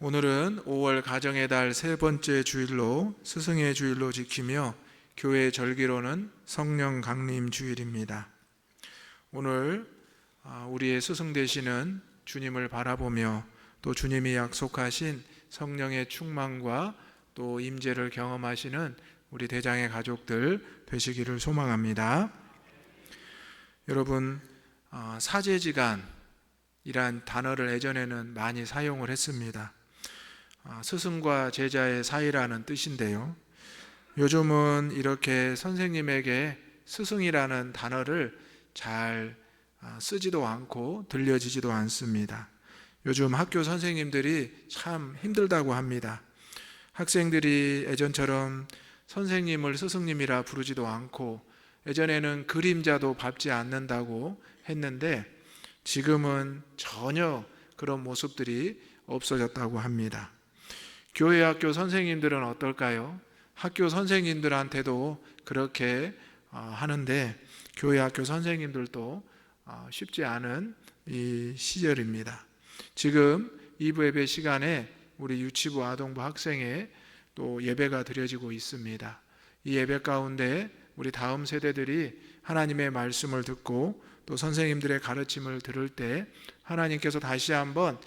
오늘은 5월 가정의 달 세 번째 주일로 스승의 주일로 지키며 교회 절기로는 성령 강림 주일입니다. 오늘 우리의 스승 되시는 주님을 바라보며 또 주님이 약속하신 성령의 충만과 또 임재를 경험하시는 우리 대장의 가족들 되시기를 소망합니다. 여러분, 사제지간이란 단어를 예전에는 많이 사용을 했습니다. 스승과 제자의 사이라는 뜻인데요, 요즘은 이렇게 선생님에게 스승이라는 단어를 잘 쓰지도 않고 들려지지도 않습니다. 요즘 학교 선생님들이 참 힘들다고 합니다. 학생들이 예전처럼 선생님을 스승님이라 부르지도 않고, 예전에는 그림자도 밟지 않는다고 했는데 지금은 전혀 그런 모습들이 없어졌다고 합니다. 교회 학교 선생님들은 어떨까요? 학교 선생님들한테도 그렇게 하는데 교회 학교 선생님들도 쉽지 않은 이 시절입니다. 지금 2부 예배 시간에 우리 유치부 아동부 학생회 또 예배가 드려지고 있습니다. 이 예배 가운데 우리 다음 세대들이 하나님의 말씀을 듣고 또 선생님들의 가르침을 들을 때 하나님께서 다시 한번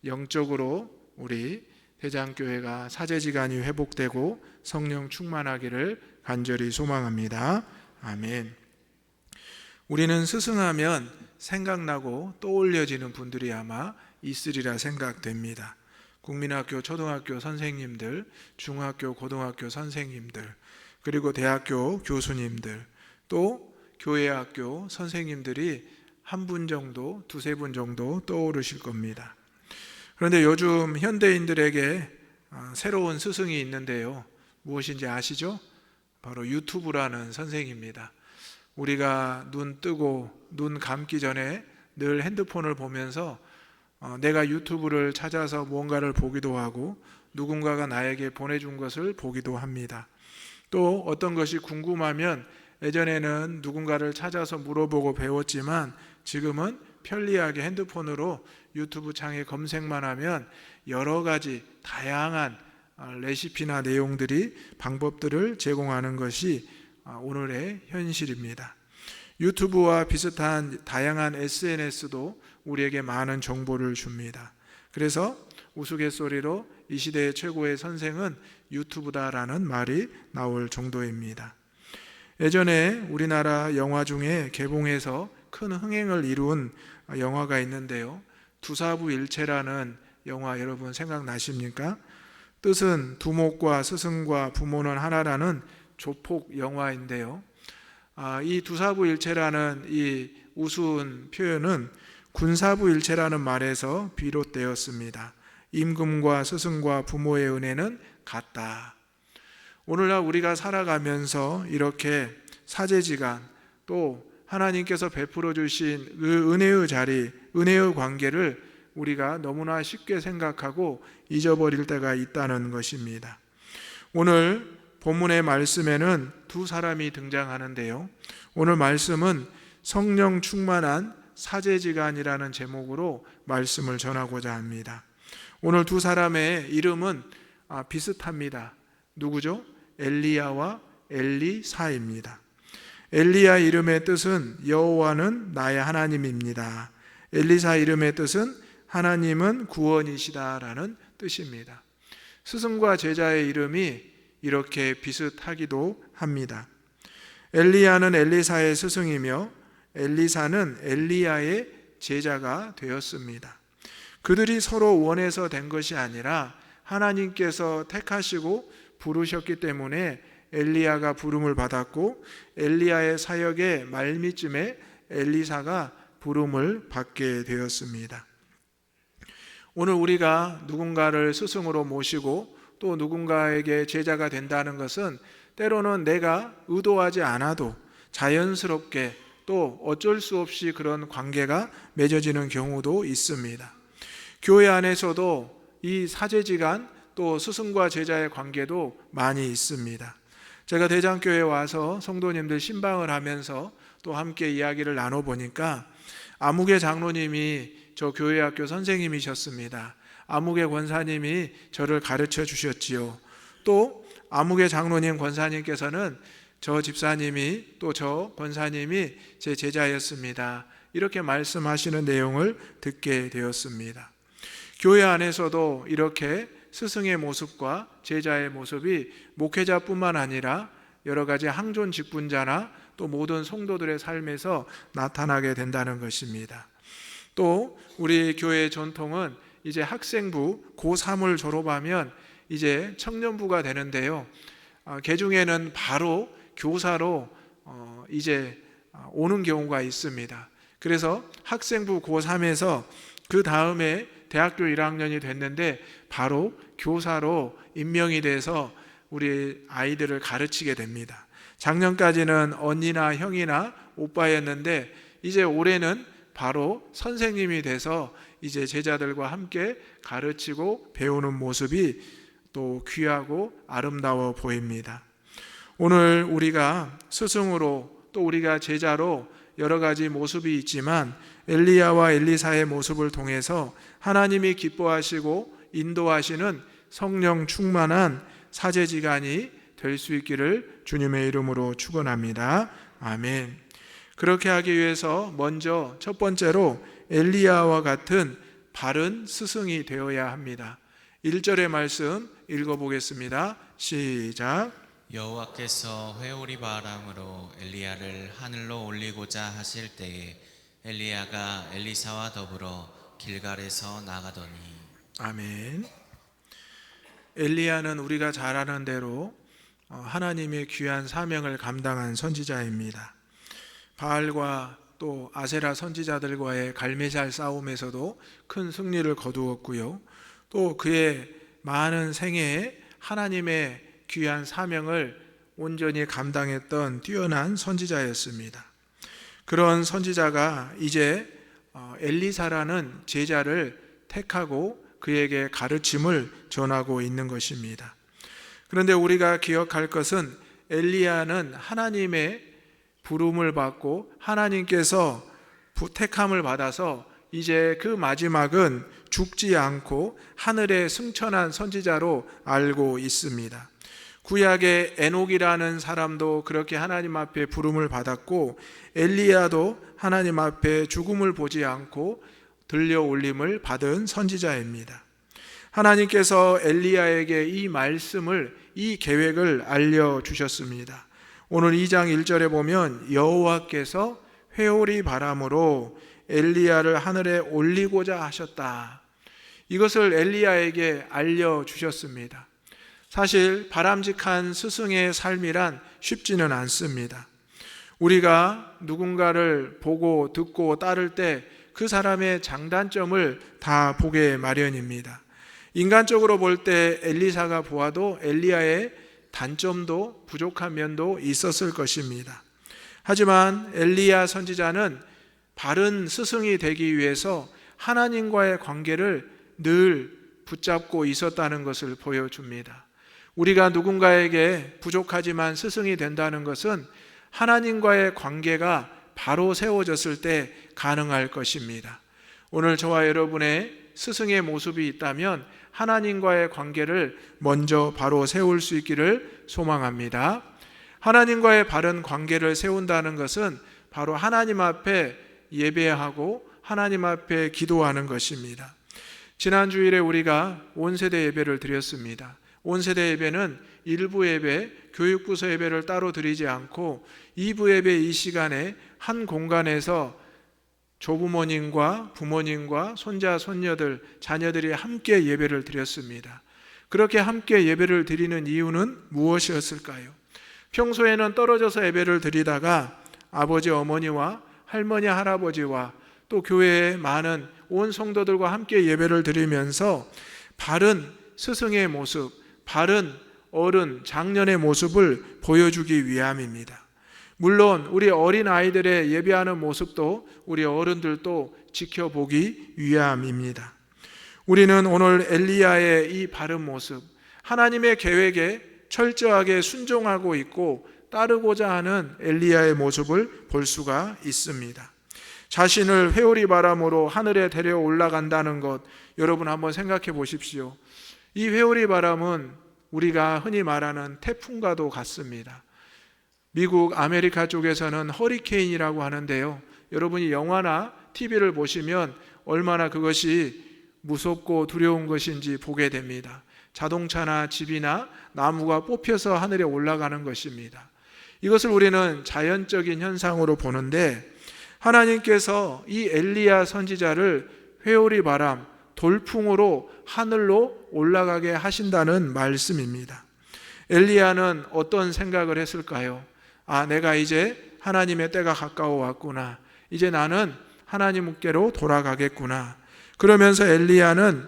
영적으로 우리 대장교회가 사제지간이 회복되고 성령 충만하기를 간절히 소망합니다. 아멘. 우리는 스승하면 생각나고 떠올려지는 분들이 아마 있으리라 생각됩니다. 국민학교, 초등학교 선생님들, 중학교, 고등학교 선생님들, 그리고 대학교 교수님들, 또 교회 학교 선생님들이 한 분 정도, 두세 분 정도 떠오르실 겁니다. 그런데 요즘 현대인들에게 새로운 스승이 있는데요, 무엇인지 아시죠? 바로 유튜브라는 선생입니다. 우리가 눈 뜨고 눈 감기 전에 늘 핸드폰을 보면서 내가 유튜브를 찾아서 무언가를 보기도 하고 누군가가 나에게 보내준 것을 보기도 합니다. 또 어떤 것이 궁금하면 예전에는 누군가를 찾아서 물어보고 배웠지만 지금은 편리하게 핸드폰으로 유튜브 창에 검색만 하면 여러 가지 다양한 레시피나 내용들이 방법들을 제공하는 것이 오늘의 현실입니다. 유튜브와 비슷한 다양한 SNS도 우리에게 많은 정보를 줍니다. 그래서 우스갯소리로 이 시대의 최고의 선생은 유튜브다라는 말이 나올 정도입니다. 예전에 우리나라 영화 중에 개봉해서 큰 흥행을 이룬 영화가 있는데요, 두사부일체라는 영화 여러분 생각나십니까? 뜻은 두목과 스승과 부모는 하나라는 조폭 영화인데요, 이 두사부일체라는 이 우스운 표현은 군사부일체라는 말에서 비롯되었습니다. 임금과 스승과 부모의 은혜는 같다. 오늘날 우리가 살아가면서 이렇게 사제지간 또 하나님께서 베풀어 주신 그 은혜의 자리, 은혜의 관계를 우리가 너무나 쉽게 생각하고 잊어버릴 때가 있다는 것입니다. 오늘 본문의 말씀에는 두 사람이 등장하는데요, 오늘 말씀은 성령 충만한 사제지간이라는 제목으로 말씀을 전하고자 합니다. 오늘 두 사람의 이름은 비슷합니다. 누구죠? 엘리야와 엘리사입니다. 엘리야 이름의 뜻은 여호와는 나의 하나님입니다. 엘리사 이름의 뜻은 하나님은 구원이시다라는 뜻입니다. 스승과 제자의 이름이 이렇게 비슷하기도 합니다. 엘리야는 엘리사의 스승이며 엘리사는 엘리야의 제자가 되었습니다. 그들이 서로 원해서 된 것이 아니라 하나님께서 택하시고 부르셨기 때문에 엘리야가 부름을 받았고 엘리야의 사역의 말미쯤에 엘리사가 부름을 받게 되었습니다. 오늘 우리가 누군가를 스승으로 모시고 또 누군가에게 제자가 된다는 것은 때로는 내가 의도하지 않아도 자연스럽게 또 어쩔 수 없이 그런 관계가 맺어지는 경우도 있습니다. 교회 안에서도 이 사제지간 또 스승과 제자의 관계도 많이 있습니다. 제가 대장교회에 와서 성도님들 신방을 하면서 또 함께 이야기를 나눠보니까 아무개 장로님이 저 교회 학교 선생님이셨습니다. 아무개 권사님이 저를 가르쳐 주셨지요. 또 아무개 장로님 권사님께서는 저 집사님이 또 저 권사님이 제 제자였습니다. 이렇게 말씀하시는 내용을 듣게 되었습니다. 교회 안에서도 이렇게 스승의 모습과 제자의 모습이 목회자뿐만 아니라 여러 가지 항존 직분자나 또 모든 성도들의 삶에서 나타나게 된다는 것입니다. 또 우리 교회의 전통은 이제 학생부 고3을 졸업하면 이제 청년부가 되는데요. 개중에는 바로 교사로 이제 오는 경우가 있습니다. 그래서 학생부 고3에서 그 다음에 대학교 1학년이 됐는데 바로 교사로 임명이 돼서 우리 아이들을 가르치게 됩니다. 작년까지는 언니나 형이나 오빠였는데 이제 올해는 바로 선생님이 돼서 이제 제자들과 함께 가르치고 배우는 모습이 또 귀하고 아름다워 보입니다. 오늘 우리가 스승으로 또 우리가 제자로 여러 가지 모습이 있지만 엘리야와 엘리사의 모습을 통해서 하나님이 기뻐하시고 인도하시는 성령 충만한 사제지간이 될 수 있기를 주님의 이름으로 축원합니다. 아멘. 그렇게 하기 위해서 먼저 첫 번째로 엘리야와 같은 바른 스승이 되어야 합니다. 1절의 말씀 읽어보겠습니다. 시작. 여호와께서 회오리 바람으로 엘리야를 하늘로 올리고자 하실 때에 엘리야가 엘리사와 더불어 길갈에서 나가더니. 아멘. 엘리야는 우리가 잘 아는 대로 하나님의 귀한 사명을 감당한 선지자입니다. 바알과 또 아세라 선지자들과의 갈메잘 싸움에서도 큰 승리를 거두었고요. 또 그의 많은 생애에 하나님의 귀한 사명을 온전히 감당했던 뛰어난 선지자였습니다. 그런 선지자가 이제 엘리사라는 제자를 택하고 그에게 가르침을 전하고 있는 것입니다. 그런데 우리가 기억할 것은 엘리야는 하나님의 부름을 받고 하나님께서 택함을 받아서 이제 그 마지막은 죽지 않고 하늘에 승천한 선지자로 알고 있습니다. 구약의 에녹이라는 사람도 그렇게 하나님 앞에 부름을 받았고 엘리야도 하나님 앞에 죽음을 보지 않고 들려 올림을 받은 선지자입니다. 하나님께서 엘리야에게 이 말씀을, 이 계획을 알려주셨습니다. 오늘 2장 1절에 보면 여호와께서 회오리 바람으로 엘리야를 하늘에 올리고자 하셨다. 이것을 엘리야에게 알려주셨습니다. 사실 바람직한 스승의 삶이란 쉽지는 않습니다. 우리가 누군가를 보고 듣고 따를 때 그 사람의 장단점을 다 보게 마련입니다. 인간적으로 볼 때 엘리사가 보아도 엘리야의 단점도 부족한 면도 있었을 것입니다. 하지만 엘리야 선지자는 바른 스승이 되기 위해서 하나님과의 관계를 늘 붙잡고 있었다는 것을 보여줍니다. 우리가 누군가에게 부족하지만 스승이 된다는 것은 하나님과의 관계가 바로 세워졌을 때 가능할 것입니다. 오늘 저와 여러분의 스승의 모습이 있다면 하나님과의 관계를 먼저 바로 세울 수 있기를 소망합니다. 하나님과의 바른 관계를 세운다는 것은 바로 하나님 앞에 예배하고 하나님 앞에 기도하는 것입니다. 지난 주일에 우리가 온세대 예배를 드렸습니다. 온세대 예배는 1부 예배, 교육부서 예배를 따로 드리지 않고 2부 예배 이 시간에 한 공간에서 조부모님과 부모님과 손자, 손녀들, 자녀들이 함께 예배를 드렸습니다. 그렇게 함께 예배를 드리는 이유는 무엇이었을까요? 평소에는 떨어져서 예배를 드리다가 아버지, 어머니와 할머니, 할아버지와 또 교회의 많은 온 성도들과 함께 예배를 드리면서 바른 스승의 모습, 바른 어른, 장년의 모습을 보여주기 위함입니다. 물론 우리 어린 아이들의 예배하는 모습도 우리 어른들도 지켜보기 위함입니다. 우리는 오늘 엘리야의 이 바른 모습, 하나님의 계획에 철저하게 순종하고 있고 따르고자 하는 엘리야의 모습을 볼 수가 있습니다. 자신을 회오리 바람으로 하늘에 데려 올라간다는 것, 여러분 한번 생각해 보십시오. 이 회오리 바람은 우리가 흔히 말하는 태풍과도 같습니다. 미국 아메리카 쪽에서는 허리케인이라고 하는데요, 여러분이 영화나 TV를 보시면 얼마나 그것이 무섭고 두려운 것인지 보게 됩니다. 자동차나 집이나 나무가 뽑혀서 하늘에 올라가는 것입니다. 이것을 우리는 자연적인 현상으로 보는데, 하나님께서 이 엘리야 선지자를 회오리 바람, 돌풍으로 하늘로 올라가게 하신다는 말씀입니다. 엘리야는 어떤 생각을 했을까요? 내가 이제 하나님의 때가 가까워 왔구나. 이제 나는 하나님께로 돌아가겠구나. 그러면서 엘리야는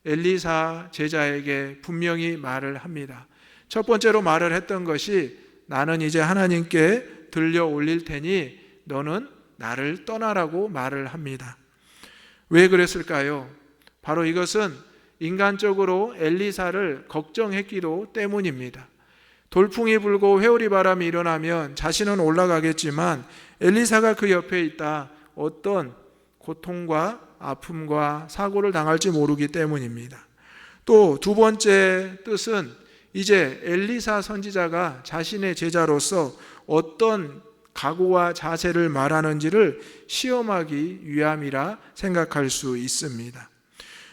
엘리사 제자에게 분명히 말을 합니다. 첫 번째로 말을 했던 것이, 나는 이제 하나님께 들려 올릴 테니 너는 나를 떠나라고 말을 합니다. 왜 그랬을까요? 바로 이것은 인간적으로 엘리사를 걱정했기도 때문입니다. 돌풍이 불고 회오리 바람이 일어나면 자신은 올라가겠지만 엘리사가 그 옆에 있다 어떤 고통과 아픔과 사고를 당할지 모르기 때문입니다. 또 두 번째 뜻은, 이제 엘리사 선지자가 자신의 제자로서 어떤 각오와 자세를 말하는지를 시험하기 위함이라 생각할 수 있습니다.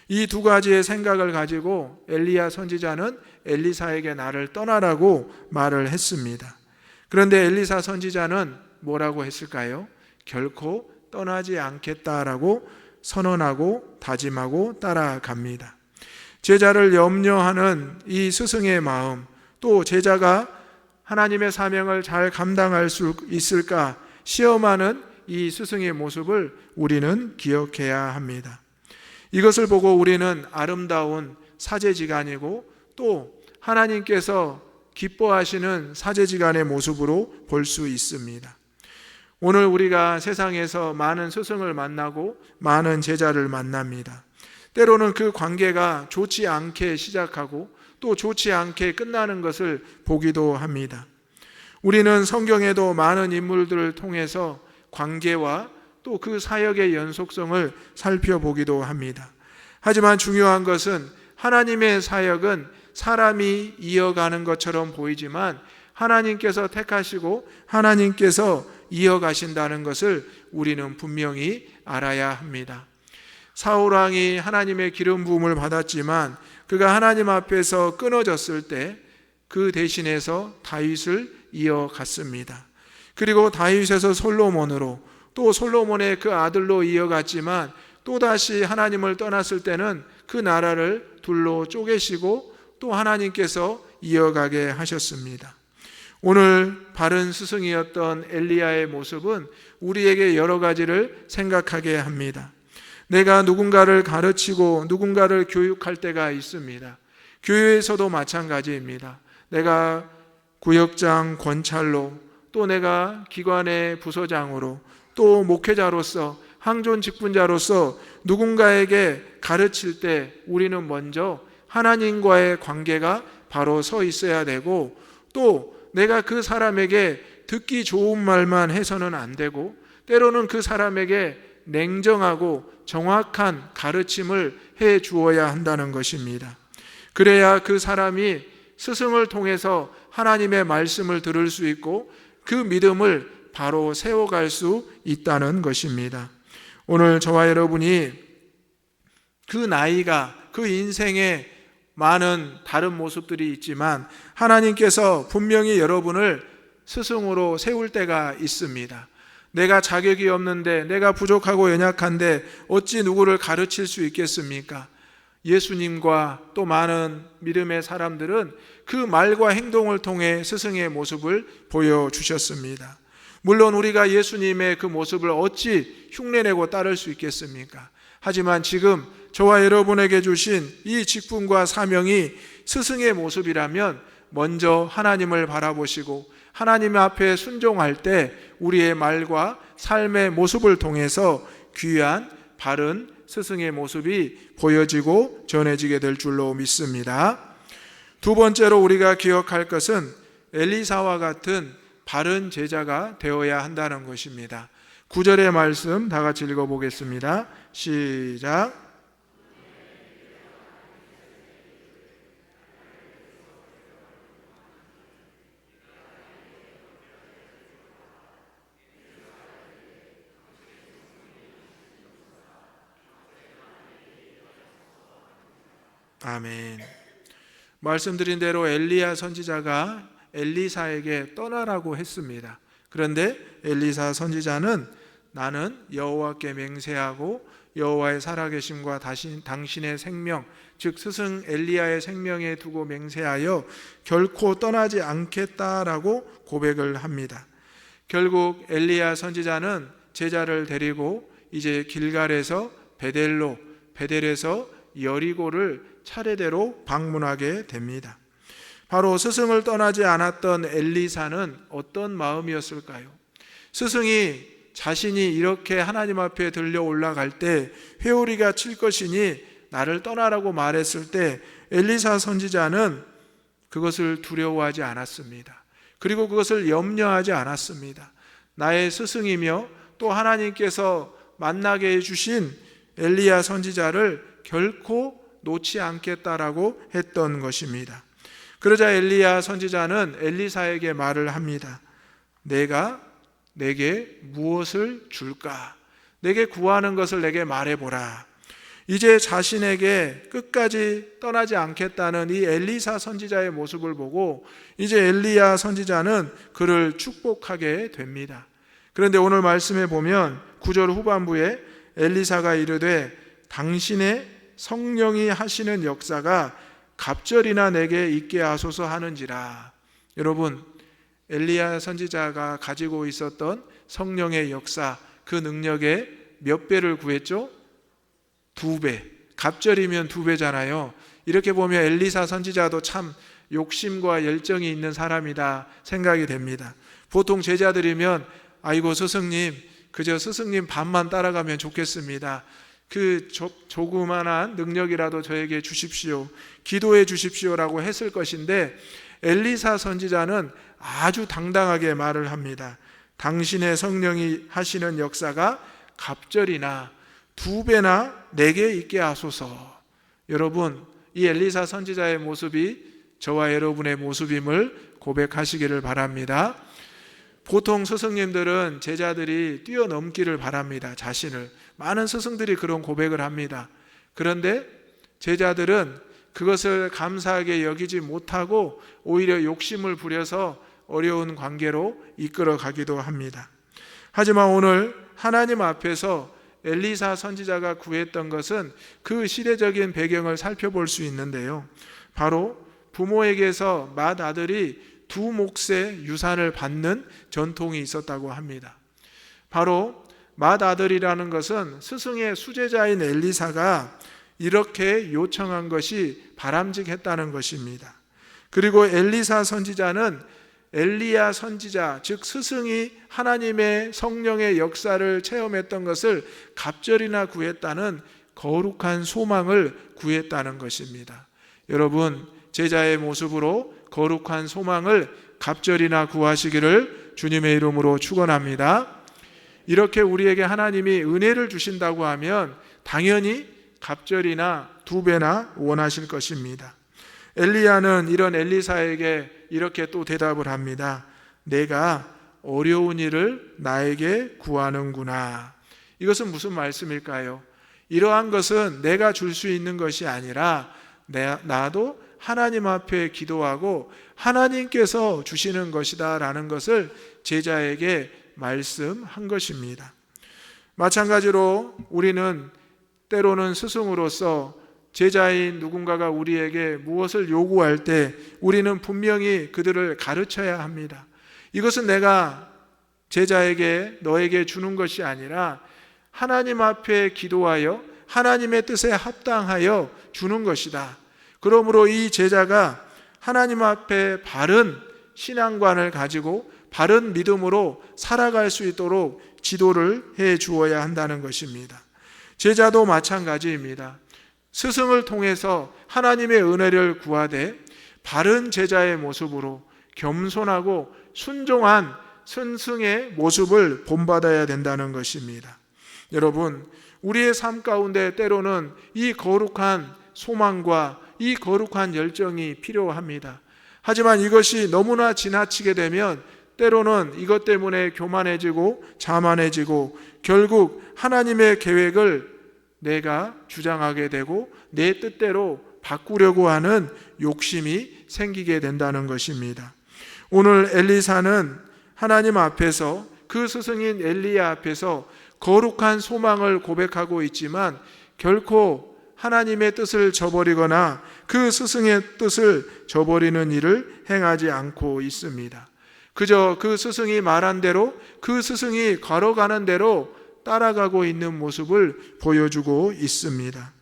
이 두 가지의 생각을 가지고 엘리야 선지자는 엘리사에게 나를 떠나라고 말을 했습니다. 그런데 엘리사 선지자는 뭐라고 했을까요? 결코 떠나지 않겠다라고 선언하고 다짐하고 따라갑니다. 제자를 염려하는 이 스승의 마음, 또 제자가 하나님의 사명을 잘 감당할 수 있을까 시험하는 이 스승의 모습을 우리는 기억해야 합니다. 이것을 보고 우리는 아름다운 사제지간이고 또 하나님께서 기뻐하시는 사제지간의 모습으로 볼 수 있습니다. 오늘 우리가 세상에서 많은 스승을 만나고 많은 제자를 만납니다. 때로는 그 관계가 좋지 않게 시작하고 또 좋지 않게 끝나는 것을 보기도 합니다. 우리는 성경에도 많은 인물들을 통해서 관계와 또 그 사역의 연속성을 살펴보기도 합니다. 하지만 중요한 것은 하나님의 사역은 사람이 이어가는 것처럼 보이지만 하나님께서 택하시고 하나님께서 이어가신다는 것을 우리는 분명히 알아야 합니다. 사울 왕이 하나님의 기름 부음을 받았지만 그가 하나님 앞에서 끊어졌을 때 그 대신해서 다윗을 이어갔습니다. 그리고 다윗에서 솔로몬으로, 또 솔로몬의 그 아들로 이어갔지만 또다시 하나님을 떠났을 때는 그 나라를 둘로 쪼개시고 또 하나님께서 이어가게 하셨습니다. 오늘 바른 스승이었던 엘리야의 모습은 우리에게 여러 가지를 생각하게 합니다. 내가 누군가를 가르치고 누군가를 교육할 때가 있습니다. 교회에서도 마찬가지입니다. 내가 구역장 권찰로, 또 내가 기관의 부서장으로, 또 목회자로서, 항존 직분자로서 누군가에게 가르칠 때 우리는 먼저 하나님과의 관계가 바로 서 있어야 되고, 또 내가 그 사람에게 듣기 좋은 말만 해서는 안 되고, 때로는 그 사람에게 냉정하고 정확한 가르침을 해 주어야 한다는 것입니다. 그래야 그 사람이 스승을 통해서 하나님의 말씀을 들을 수 있고 그 믿음을 바로 세워갈 수 있다는 것입니다. 오늘 저와 여러분이 그 나이가, 그 인생에 많은 다른 모습들이 있지만 하나님께서 분명히 여러분을 스승으로 세울 때가 있습니다. 내가 자격이 없는데, 내가 부족하고 연약한데 어찌 누구를 가르칠 수 있겠습니까? 예수님과 또 많은 믿음의 사람들은 그 말과 행동을 통해 스승의 모습을 보여주셨습니다. 물론 우리가 예수님의 그 모습을 어찌 흉내내고 따를 수 있겠습니까? 하지만 지금 저와 여러분에게 주신 이 직분과 사명이 스승의 모습이라면 먼저 하나님을 바라보시고 하나님 앞에 순종할 때 우리의 말과 삶의 모습을 통해서 귀한 바른 스승의 모습이 보여지고 전해지게 될 줄로 믿습니다. 두 번째로 우리가 기억할 것은 엘리사와 같은 바른 제자가 되어야 한다는 것입니다. 9절의 말씀 다 같이 읽어보겠습니다. 시작. 아멘. 말씀드린 대로 엘리야 선지자가 엘리사에게 떠나라고 했습니다. 그런데 엘리사 선지자는 나는 여호와께 맹세하고 여호와의 살아계심과 당신의 생명, 즉 스승 엘리야의 생명에 두고 맹세하여 결코 떠나지 않겠다라고 고백을 합니다. 결국 엘리야 선지자는 제자를 데리고 이제 길갈에서 베델로, 베델에서 여리고를 차례대로 방문하게 됩니다. 바로 스승을 떠나지 않았던 엘리사는 어떤 마음이었을까요? 스승이 자신이 이렇게 하나님 앞에 들려 올라갈 때 회오리가 칠 것이니 나를 떠나라고 말했을 때 엘리사 선지자는 그것을 두려워하지 않았습니다. 그리고 그것을 염려하지 않았습니다. 나의 스승이며 또 하나님께서 만나게 해주신 엘리야 선지자를 결코 놓지 않겠다라고 했던 것입니다. 그러자 엘리야 선지자는 엘리사에게 말을 합니다. 내가 내게 무엇을 줄까? 내게 구하는 것을 내게 말해보라. 이제 자신에게 끝까지 떠나지 않겠다는 이 엘리사 선지자의 모습을 보고 이제 엘리야 선지자는 그를 축복하게 됩니다. 그런데 오늘 말씀에 보면 9절 후반부에 엘리사가 이르되 당신의 성령이 하시는 역사가 갑절이나 내게 있게 하소서 하는지라. 여러분, 엘리야 선지자가 가지고 있었던 성령의 역사, 그 능력의 몇 배를 구했죠? 2배. 갑절이면 2배잖아요. 이렇게 보면 엘리사 선지자도 참 욕심과 열정이 있는 사람이다 생각이 됩니다. 보통 제자들이면 아이고 스승님, 그저 스승님 반만 따라가면 좋겠습니다. 그 조그만한 능력이라도 저에게 주십시오. 기도해 주십시오라고 했을 것인데 엘리사 선지자는 아주 당당하게 말을 합니다. 당신의 성령이 하시는 역사가 갑절이나 2배나 내게 있게 하소서. 여러분, 이 엘리사 선지자의 모습이 저와 여러분의 모습임을 고백하시기를 바랍니다. 보통 스승님들은 제자들이 뛰어넘기를 바랍니다. 자신을. 많은 스승들이 그런 고백을 합니다. 그런데 제자들은 그것을 감사하게 여기지 못하고 오히려 욕심을 부려서 어려운 관계로 이끌어 가기도 합니다. 하지만 오늘 하나님 앞에서 엘리사 선지자가 구했던 것은 그 시대적인 배경을 살펴볼 수 있는데요. 바로 부모에게서 맏아들이 2몫의 유산을 받는 전통이 있었다고 합니다. 바로 맏아들이라는 것은 스승의 수제자인 엘리사가 이렇게 요청한 것이 바람직했다는 것입니다. 그리고 엘리사 선지자는 엘리야 선지자, 즉 스승이 하나님의 성령의 역사를 체험했던 것을 갑절이나 구했다는 거룩한 소망을 구했다는 것입니다. 여러분, 제자의 모습으로 거룩한 소망을 갑절이나 구하시기를 주님의 이름으로 축원합니다. 이렇게 우리에게 하나님이 은혜를 주신다고 하면 당연히 갑절이나 2배나 원하실 것입니다. 엘리야는 이런 엘리사에게 이렇게 또 대답을 합니다. 내가 어려운 일을 나에게 구하는구나. 이것은 무슨 말씀일까요? 이러한 것은 내가 줄 수 있는 것이 아니라 나도 하나님 앞에 기도하고 하나님께서 주시는 것이다 라는 것을 제자에게 말씀한 것입니다. 마찬가지로 우리는 때로는 스승으로서 제자인 누군가가 우리에게 무엇을 요구할 때 우리는 분명히 그들을 가르쳐야 합니다. 이것은 내가 제자에게 너에게 주는 것이 아니라 하나님 앞에 기도하여 하나님의 뜻에 합당하여 주는 것이다. 그러므로 이 제자가 하나님 앞에 바른 신앙관을 가지고 바른 믿음으로 살아갈 수 있도록 지도를 해 주어야 한다는 것입니다. 제자도 마찬가지입니다. 스승을 통해서 하나님의 은혜를 구하되 바른 제자의 모습으로 겸손하고 순종한 선승의 모습을 본받아야 된다는 것입니다. 여러분, 우리의 삶 가운데 때로는 이 거룩한 소망과 이 거룩한 열정이 필요합니다. 하지만 이것이 너무나 지나치게 되면 때로는 이것 때문에 교만해지고 자만해지고 결국 하나님의 계획을 내가 주장하게 되고 내 뜻대로 바꾸려고 하는 욕심이 생기게 된다는 것입니다. 오늘 엘리사는 하나님 앞에서 그 스승인 엘리야 앞에서 거룩한 소망을 고백하고 있지만 결코 하나님의 뜻을 저버리거나 그 스승의 뜻을 저버리는 일을 행하지 않고 있습니다. 그저 그 스승이 말한 대로 그 스승이 걸어가는 대로 따라가고 있는 모습을 보여주고 있습니다.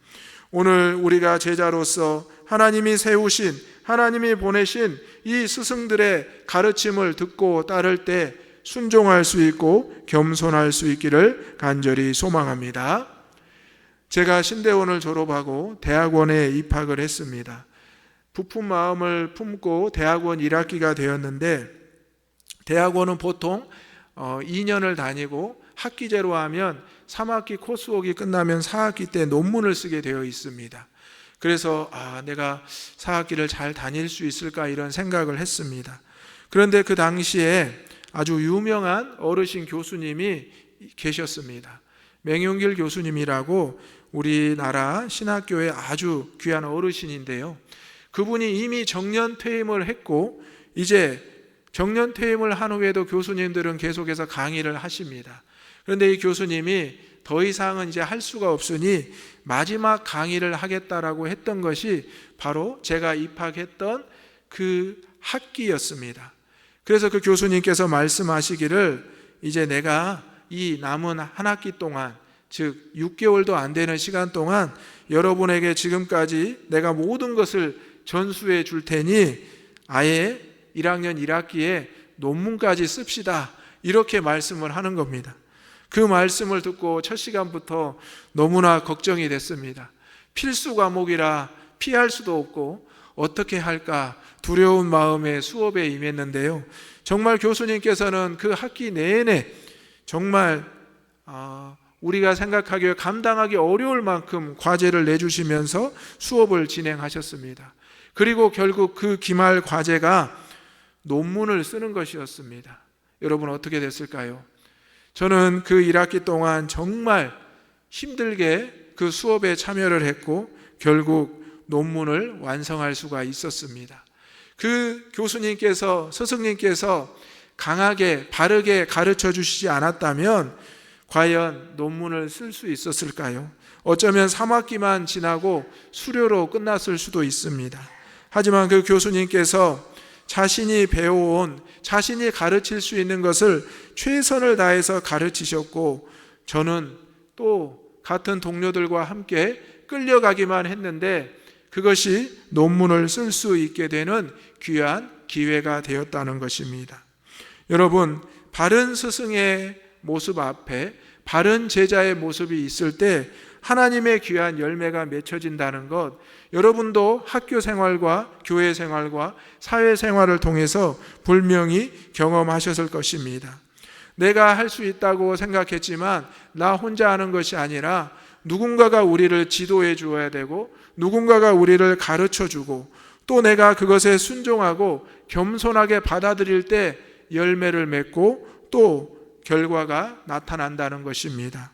오늘 우리가 제자로서 하나님이 세우신, 하나님이 보내신 이 스승들의 가르침을 듣고 따를 때 순종할 수 있고 겸손할 수 있기를 간절히 소망합니다. 제가 신대원을 졸업하고 대학원에 입학을 했습니다. 부푼 마음을 품고 대학원 1학기가 되었는데 대학원은 보통 2년을 다니고 학기제로 하면 3학기 코스웍이 끝나면 4학기 때 논문을 쓰게 되어 있습니다. 그래서 내가 4학기를 잘 다닐 수 있을까 이런 생각을 했습니다. 그런데 그 당시에 아주 유명한 어르신 교수님이 계셨습니다. 맹용길 교수님이라고 우리나라 신학교의 아주 귀한 어르신인데요. 그분이 이미 정년 퇴임을 했고 이제 정년 퇴임을 한 후에도 교수님들은 계속해서 강의를 하십니다. 그런데 이 교수님이 더 이상은 이제 할 수가 없으니 마지막 강의를 하겠다라고 했던 것이 바로 제가 입학했던 그 학기였습니다. 그래서 그 교수님께서 말씀하시기를 이제 내가 이 남은 한 학기 동안 즉 6개월도 안 되는 시간 동안 여러분에게 지금까지 내가 모든 것을 전수해 줄 테니 아예 1학년 1학기에 논문까지 씁시다 이렇게 말씀을 하는 겁니다. 그 말씀을 듣고 첫 시간부터 너무나 걱정이 됐습니다. 필수 과목이라 피할 수도 없고 어떻게 할까 두려운 마음에 수업에 임했는데요. 정말 교수님께서는 그 학기 내내 정말 우리가 생각하기에 감당하기 어려울 만큼 과제를 내주시면서 수업을 진행하셨습니다. 그리고 결국 그 기말 과제가 논문을 쓰는 것이었습니다. 여러분 어떻게 됐을까요? 저는 그 1학기 동안 정말 힘들게 그 수업에 참여를 했고 결국 논문을 완성할 수가 있었습니다. 그 교수님께서 스승님께서 강하게 바르게 가르쳐 주시지 않았다면 과연 논문을 쓸 수 있었을까요? 어쩌면 3학기만 지나고 수료로 끝났을 수도 있습니다. 하지만 그 교수님께서 자신이 배워온, 자신이 가르칠 수 있는 것을 최선을 다해서 가르치셨고 저는 또 같은 동료들과 함께 끌려가기만 했는데 그것이 논문을 쓸 수 있게 되는 귀한 기회가 되었다는 것입니다. 여러분, 바른 스승의 모습 앞에 바른 제자의 모습이 있을 때 하나님의 귀한 열매가 맺혀진다는 것, 여러분도 학교 생활과 교회 생활과 사회 생활을 통해서 분명히 경험하셨을 것입니다. 내가 할 수 있다고 생각했지만 나 혼자 하는 것이 아니라 누군가가 우리를 지도해 주어야 되고 누군가가 우리를 가르쳐 주고 또 내가 그것에 순종하고 겸손하게 받아들일 때 열매를 맺고 또 결과가 나타난다는 것입니다.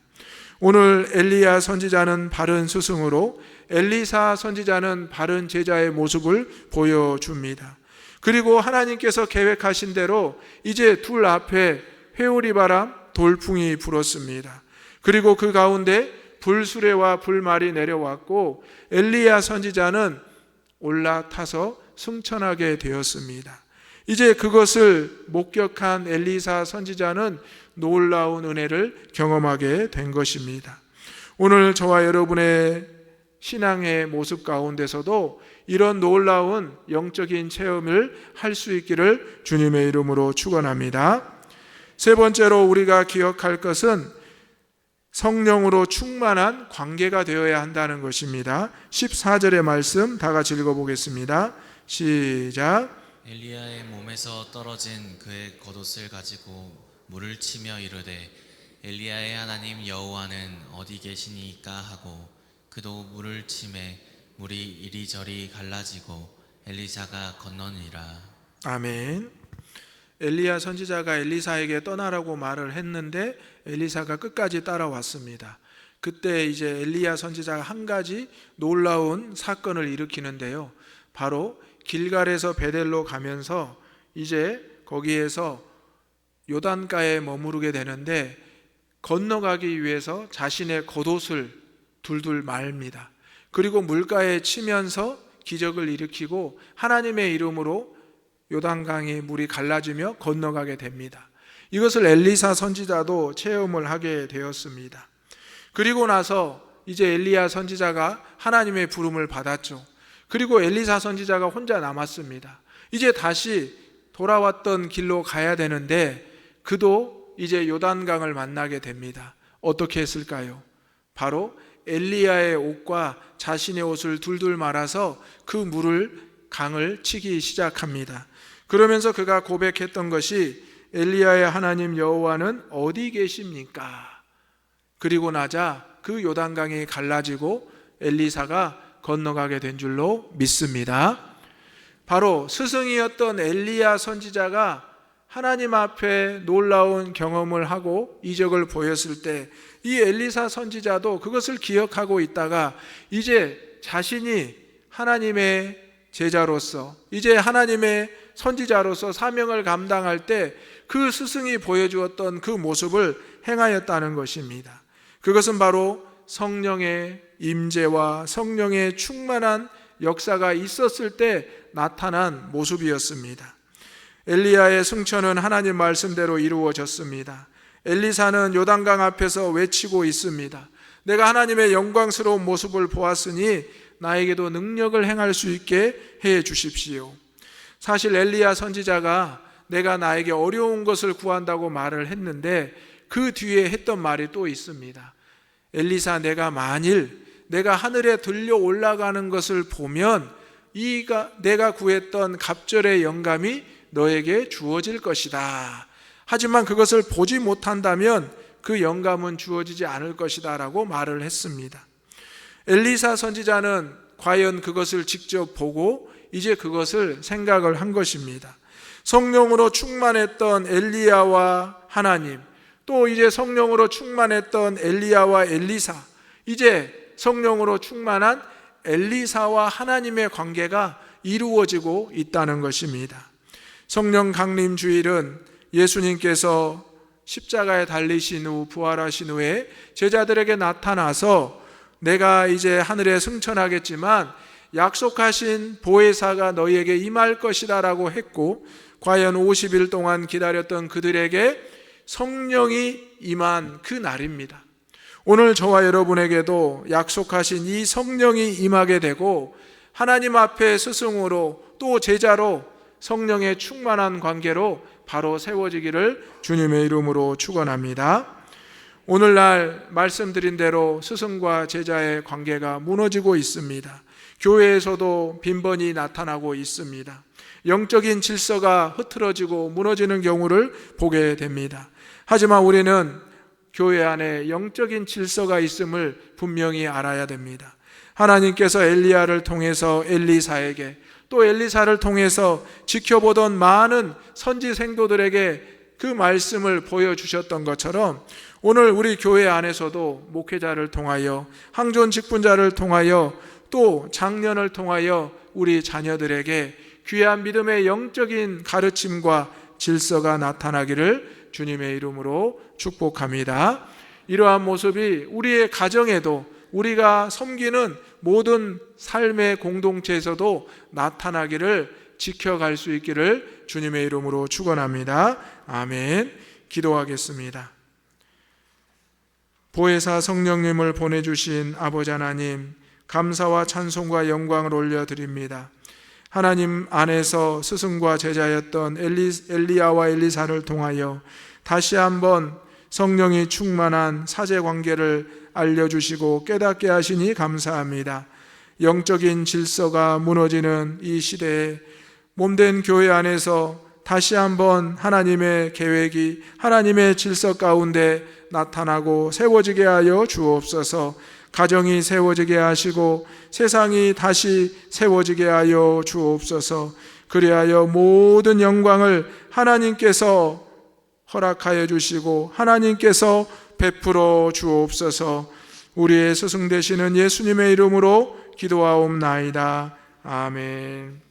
오늘 엘리야 선지자는 바른 스승으로 엘리사 선지자는 바른 제자의 모습을 보여줍니다. 그리고 하나님께서 계획하신 대로 이제 둘 앞에 회오리바람, 돌풍이 불었습니다. 그리고 그 가운데 불수레와 불말이 내려왔고 엘리야 선지자는 올라타서 승천하게 되었습니다. 이제 그것을 목격한 엘리사 선지자는 놀라운 은혜를 경험하게 된 것입니다. 오늘 저와 여러분의 신앙의 모습 가운데서도 이런 놀라운 영적인 체험을 할 수 있기를 주님의 이름으로 축원합니다. 세 번째로 우리가 기억할 것은 성령으로 충만한 관계가 되어야 한다는 것입니다. 14절의 말씀 다 같이 읽어보겠습니다. 시작. 엘리야의 몸에서 떨어진 그의 겉옷을 가지고 물을 치며 이르되 엘리야의 하나님 여호와는 어디 계시니까 하고 그도 물을 치매 물이 이리저리 갈라지고 엘리사가 건너니라. 아멘. 엘리야 선지자가 엘리사에게 떠나라고 말을 했는데 엘리사가 끝까지 따라왔습니다. 그때 이제 엘리야 선지자가 한 가지 놀라운 사건을 일으키는데요. 바로 길갈에서 베델로 가면서 이제 거기에서 요단가에 머무르게 되는데 건너가기 위해서 자신의 겉옷을 둘둘 말입니다. 그리고 물가에 치면서 기적을 일으키고 하나님의 이름으로 요단강의 물이 갈라지며 건너가게 됩니다. 이것을 엘리사 선지자도 체험을 하게 되었습니다. 그리고 나서 이제 엘리야 선지자가 하나님의 부름을 받았죠. 그리고 엘리사 선지자가 혼자 남았습니다. 이제 다시 돌아왔던 길로 가야 되는데 그도 이제 요단강을 만나게 됩니다. 어떻게 했을까요? 바로 엘리야의 옷과 자신의 옷을 둘둘 말아서 그 물을 강을 치기 시작합니다. 그러면서 그가 고백했던 것이 엘리야의 하나님 여호와는 어디 계십니까? 그리고 나자 그 요단강이 갈라지고 엘리사가 건너가게 된 줄로 믿습니다. 바로 스승이었던 엘리야 선지자가 하나님 앞에 놀라운 경험을 하고 이적을 보였을 때 이 엘리사 선지자도 그것을 기억하고 있다가 이제 자신이 하나님의 제자로서 이제 하나님의 선지자로서 사명을 감당할 때 그 스승이 보여주었던 그 모습을 행하였다는 것입니다. 그것은 바로 성령의 임재와 성령의 충만한 역사가 있었을 때 나타난 모습이었습니다. 엘리야의 승천은 하나님 말씀대로 이루어졌습니다. 엘리사는 요단강 앞에서 외치고 있습니다. 내가 하나님의 영광스러운 모습을 보았으니 나에게도 능력을 행할 수 있게 해 주십시오. 사실 엘리야 선지자가 내가 나에게 어려운 것을 구한다고 말을 했는데 그 뒤에 했던 말이 또 있습니다. 엘리사, 내가 하늘에 들려 올라가는 것을 보면 내가 구했던 갑절의 영감이 너에게 주어질 것이다. 하지만 그것을 보지 못한다면 그 영감은 주어지지 않을 것이다 라고 말을 했습니다. 엘리사 선지자는 과연 그것을 직접 보고 이제 그것을 생각을 한 것입니다. 성령으로 충만했던 엘리야와 하나님, 또 이제 성령으로 충만했던 엘리야와 엘리사, 이제 성령으로 충만한 엘리사와 하나님의 관계가 이루어지고 있다는 것입니다. 성령 강림 주일은 예수님께서 십자가에 달리신 후 부활하신 후에 제자들에게 나타나서 내가 이제 하늘에 승천하겠지만 약속하신 보혜사가 너희에게 임할 것이다 라고 했고 과연 50일 동안 기다렸던 그들에게 성령이 임한 그 날입니다. 오늘 저와 여러분에게도 약속하신 이 성령이 임하게 되고 하나님 앞에 스승으로 또 제자로 성령의 충만한 관계로 바로 세워지기를 주님의 이름으로 축원합니다. 오늘날 말씀드린 대로 스승과 제자의 관계가 무너지고 있습니다. 교회에서도 빈번히 나타나고 있습니다. 영적인 질서가 흐트러지고 무너지는 경우를 보게 됩니다. 하지만 우리는 교회 안에 영적인 질서가 있음을 분명히 알아야 됩니다. 하나님께서 엘리야를 통해서 엘리사에게 또 엘리사를 통해서 지켜보던 많은 선지 생도들에게 그 말씀을 보여주셨던 것처럼 오늘 우리 교회 안에서도 목회자를 통하여 항존 직분자를 통하여 또 장년을 통하여 우리 자녀들에게 귀한 믿음의 영적인 가르침과 질서가 나타나기를 주님의 이름으로 축복합니다. 이러한 모습이 우리의 가정에도 우리가 섬기는 모든 삶의 공동체에서도 나타나기를 지켜갈 수 있기를 주님의 이름으로 축원합니다. 아멘. 기도하겠습니다. 보혜사 성령님을 보내주신 아버지 하나님, 감사와 찬송과 영광을 올려드립니다. 하나님 안에서 스승과 제자였던 엘리야와 엘리사를 통하여 다시 한번 성령이 충만한 사제관계를 알려주시고 깨닫게 하시니 감사합니다. 영적인 질서가 무너지는 이 시대에 몸된 교회 안에서 다시 한번 하나님의 계획이 하나님의 질서 가운데 나타나고 세워지게 하여 주옵소서. 가정이 세워지게 하시고 세상이 다시 세워지게 하여 주옵소서. 그리하여 모든 영광을 하나님께서 허락하여 주시고 하나님께서 베풀어 주옵소서. 우리의 스승 되시는 예수님의 이름으로 기도하옵나이다. 아멘.